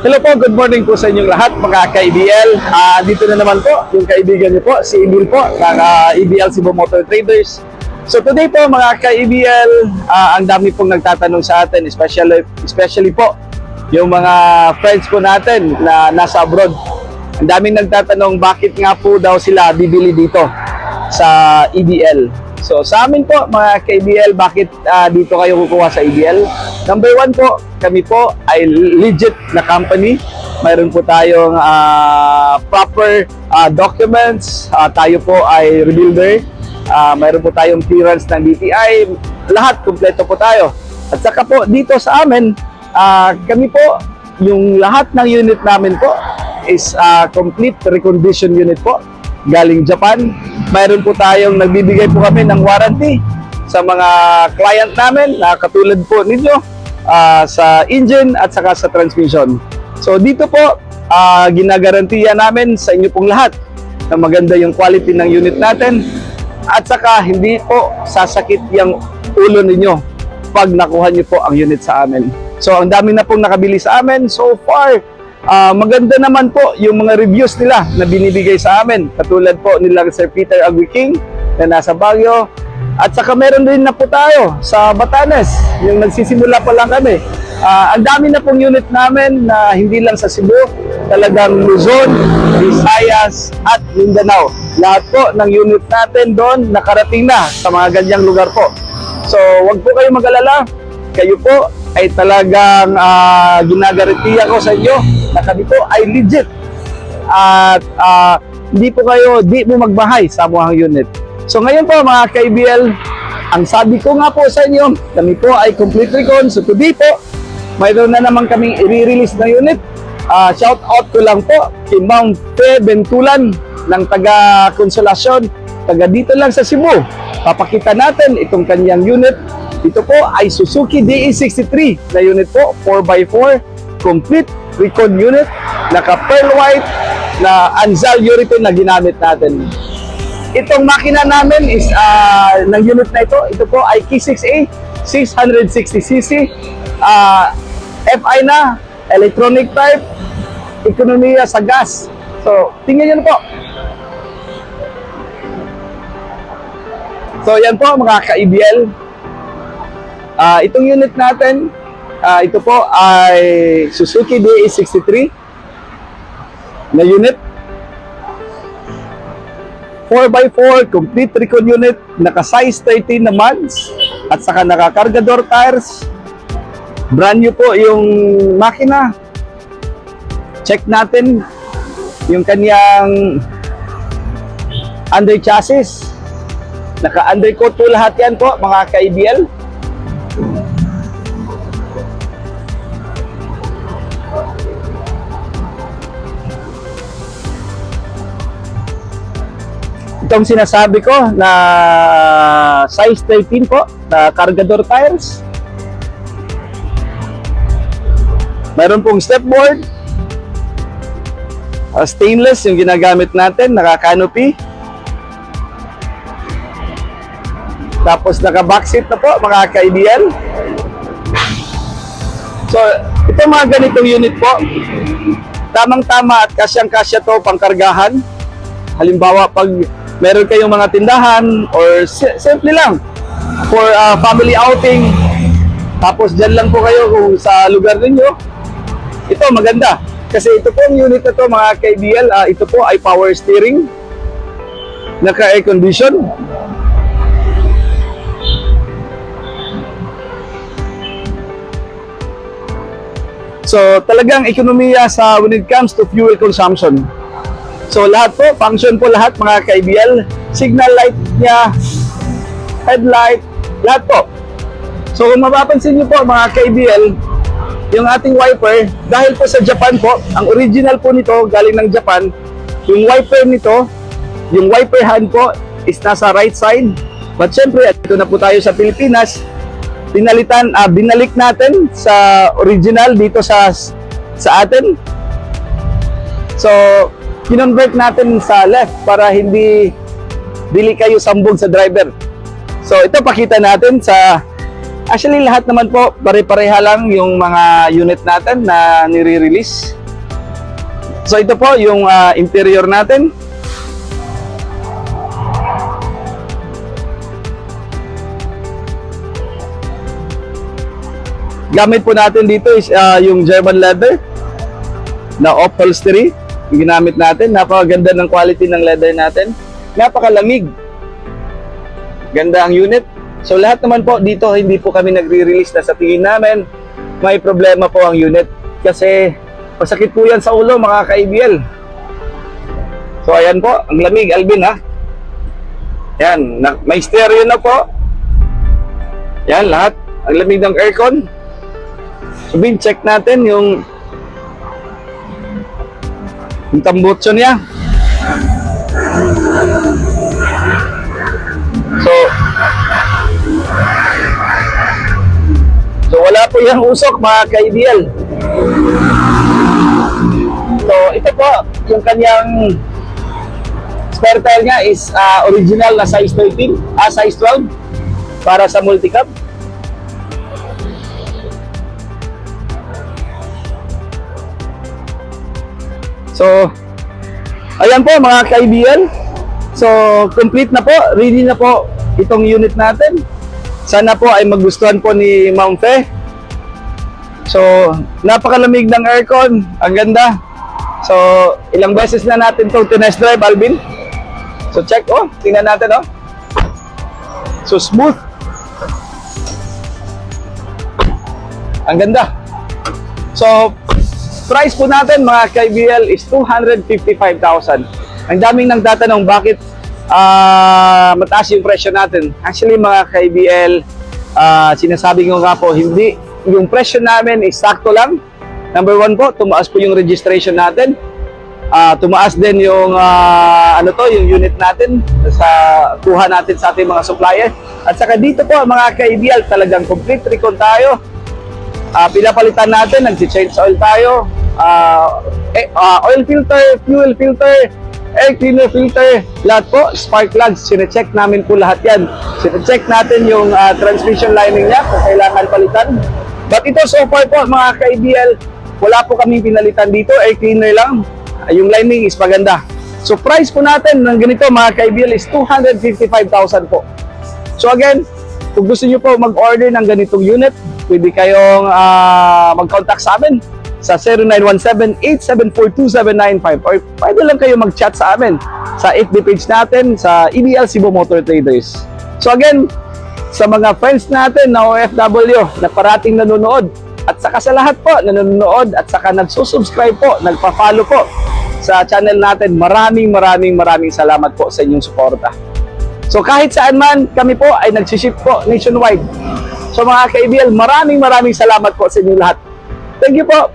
Hello po, good morning po sa inyong lahat mga ka-EBL. Dito na naman po yung kaibigan niyo po, si Emil po, ng EBL Cebu Motor Traders. So today po mga ka-EBL, ang dami pong nagtatanong sa atin, especially po yung mga friends po natin na nasa abroad. Ang daming nagtatanong bakit nga po daw sila bibili dito sa EBL. So sa amin po mga ka-EBL, bakit dito kayo kukuha sa EBL? Number one po, kami po ay legit na company. Mayroon po tayong proper documents. Tayo po ay rebuilder. Mayroon po tayong clearance ng DTI. Lahat, kumpleto po tayo. At saka po, dito sa amin, kami po, yung lahat ng unit namin po is complete recondition unit po. Galing Japan. Mayroon po tayong nagbibigay po kami ng warranty sa mga client namin na katulad po ninyo. Sa engine at saka sa transmission. So dito po, ginagarantiya namin sa inyo pong lahat na maganda yung quality ng unit natin at saka hindi po sasakit yung ulo ninyo pag nakuha nyo po ang unit sa amin. So ang dami na pong nakabili sa amin so far. Maganda naman po yung mga reviews nila na binibigay sa amin. Katulad po nila Sir Peter Agwiking na nasa Baguio. At saka meron din na po tayo sa Batanes, yung nagsisimula pa lang kami. Ang dami na pong unit namin na hindi lang sa Cebu, talagang Luzon, Visayas at Mindanao. Lahat po ng unit natin doon nakarating na sa mga ganyang lugar po. So wag po kayo mag-alala, kayo po ay talagang ginagarantiya ko sa inyo na kami po ay legit. At hindi mo magbahay sa amuhang unit. So ngayon po mga ka-EBL, ang sabi ko nga po sa inyo, kami po ay complete recon. So today po, mayroon na naman kaming i-release na unit. Shout out ko lang po kay Ma'am Fe Bentulan ng taga Consolacion, taga dito lang sa Cebu. Papakita natin itong kanyang unit. Ito po ay Suzuki DE63 na unit po, 4x4, complete recon unit, naka pearl white na Anzal urethane na ginamit natin. Itong makina namin is ng unit na ito po ay K6A 660cc, FI na, electronic type, ekonomiya sa gas. So, tingnan nyo na po. So, yan po mga ka-EBL. Itong unit natin, ito po ay Suzuki DE63 na unit. 4x4 complete recon unit, naka size 13 na mags at saka naka cargador tires. Brand new po yung makina. Check natin yung kanyang under chassis. Naka undercoat po lahat yan po mga ka-EBL. Itong sinasabi ko na size 13 po na cargador tires. Mayroon pong stepboard, stainless yung ginagamit natin, naka-canopy. Tapos naka-backseat na po mga ka-EBL. So ito mga ganitong unit po, tamang-tama at kasyang-kasya to pangkargahan. Halimbawa pag meron kayong mga tindahan or simple lang for family outing, tapos dyan lang po kayo kung sa lugar ninyo, ito maganda kasi ito po yung unit na to mga ka-EBL. Ito po ay power steering, naka air condition, so talagang ekonomiya sa when it comes to fuel consumption. So lahat po, function po lahat mga ka-EBL. Signal light niya, headlight, lahat po. So kung mapapansin niyo po mga ka-EBL, yung ating wiper, dahil po sa Japan po, ang original po nito galing ng Japan, yung wiper nito, yung wiper hand po is nasa right side. But syempre, ito na po tayo sa Pilipinas, binalik natin sa original dito sa atin. So kinonvert natin sa left para hindi kayo sambog sa driver. So ito pakita natin sa Actually, lahat naman po, pare-pareha lang yung mga unit natin na nire-release. So ito po yung interior natin. Gamit po natin dito is yung German leather na upholstery. Yung ginamit natin. Napakaganda ng quality ng leather natin. Napakalamig. Ganda ang unit. So lahat naman po dito, hindi po kami nagre-release na sa tingin namin may problema po ang unit. Kasi masakit po yan sa ulo mga ka-ABL. So ayan po, ang lamig Alvin ha. Yan, may stereo na po. Yan lahat, ang lamig ng aircon. So bin, check natin yung tambutso niya. So wala po yung usok mga ka-ABL. So ito po, yung kanyang spare tire niya is original na size 13, size 12 para sa multi-cab. So ayan po mga ka-ABL. So complete na po, ready na po itong unit natin. Sana po ay magustuhan po ni Ma'am Fe. So napakalamig ng aircon, ang ganda. So ilang beses na natin itong tinest drive, Alvin. So check, oh, tingnan natin, oh. So smooth. Ang ganda. So price po natin mga ka-ABL is 255,000. Ang daming nang tatanong bakit mataas yung presyo natin. Actually mga ka-ABL, sinasabi ko nga po, hindi, yung presyo namin is sakto lang. Number one po, tumaas po yung registration natin. Tumaas din yung yung unit natin sa kuha natin sa ating mga supplier. At saka dito po mga ka-ABL, talagang complete recon tayo. Pinapalitan natin, nag-change oil tayo. Oil filter, fuel filter, air cleaner filter, lahat po, spark plugs, sine-check namin po lahat yan. Sine-check natin yung transmission lining niya kung kailangan palitan. But ito so far po mga ka-ABL, wala po kaming pinalitan dito, air cleaner lang. Yung lining is maganda. So price po natin ng ganito mga ka-ABL is 255,000 po. So again, kung gusto nyo po mag-order ng ganitong unit, pwede kayong mag-contact sa amin sa 0917-874-2795 or pwede lang kayo mag-chat sa amin sa FB page natin sa EBL Cebu Motor Traders. So again, sa mga friends natin na OFW na parating nanonood at saka sa lahat po na nanonood at saka nagsusubscribe po, nagpa-follow po sa channel natin, maraming salamat po sa inyong suporta. So kahit saan man kami po ay nagsiship po nationwide. So mga ka-ABL, maraming salamat po sa inyong lahat. Thank you po.